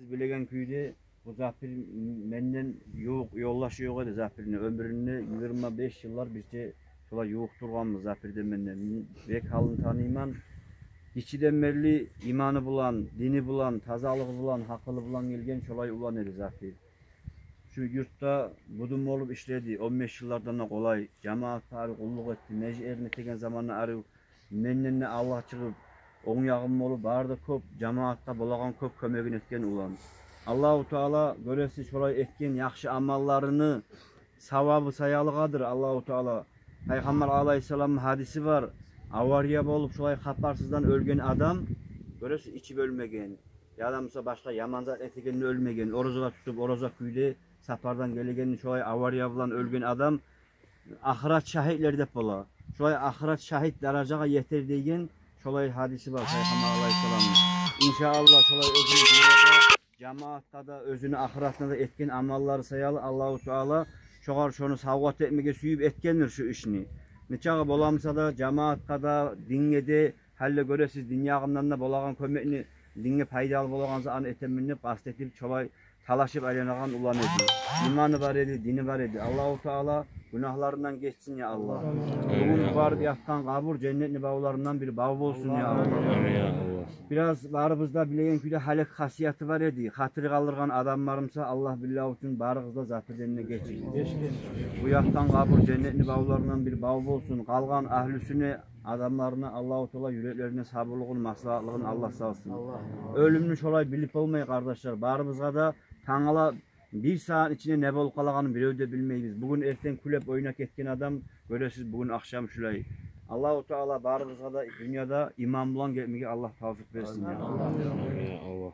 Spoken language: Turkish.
Siz bilegen köyde bu Zafir menden yollaşı yok edi Zafir'in ömrünü 25 yıllar bizce şola yoğuk durganmız Zafir'den menden. Bek halını tanıyman. İçiden belli imanı bulan, dini bulan, tazalığı bulan, hakkılı bulan gelgen şolay ulan edi Zafir. Şu yurtta budum olup işledi. 15 yıllardan da kolay. Cemaat tarih kulluk etti. Mecli ernetegen zamanı arı mennenne Allah çıkıp on yağım olup barda köp cemaatta bolagan köp kömegin etken ulan. Allahu Teala göresi şolay etken yaxşı amallarını savabı sayalıgadır Allahu Teala. Peygamber Aleyhisselam'ın hadisi var. Avariya olup şolay haparsızdan ölgen adam göresi içi bölmegen. Ya da mesela başka yamanzat etegenini ölmegen. Oroza tutup oroza küyle sapardan gelegenin şolay avariya bulan ölgen adam ahiret şahitleri de bola. Şolay ahiret şahit dereceye yeter degen şolay hadisi var Peygamber Aleyhisselam'ın. İnşallah şolay özünü dünyada cemaatta da özünü ahiretinde de etken amalları sayalı Allahu Teala şoğar şonu savvat etmege süyüp etkendir şu işini. Neçağı bolamsa da cemaatta da dinge halle göre siz dünyağından da bolagan kömekni dinge paydalı bolagansa an eteminip kastetip şolay talaşıp ayanagan ulan edi. İmanı var edi, dini var edi. Allahu Teala günahlarından geçsin ya Allah. Bugün var yatkan kabur cennetli bağlarından bir bağ olsun ya Allah. Biraz barımızda bilegen küyle halek hasiyatı var edi. Hatırı kaldırgan adamlarımsa Allah billah için barımızda zaferlerine geçin. Bu yatkan kabur cennetli bağlarından bir bağ olsun. Kalgan ahlüsüne adamlarına Allahu Teala yüreklerine sabırlığın, maslahatlığın Allah sağ olsun. Ölümünü şolay bilip olmayı kardeşler. Barımızda da Tanala bir saat içinde ne bol kalağını bir de bilmeyiz. Bugün erten kulüp oynak etken adam göresiz bugün akşam şulay. Allahu Teala barımızda da dünyada imam bulan gelmeye Allah tavfik versin ya. Allah.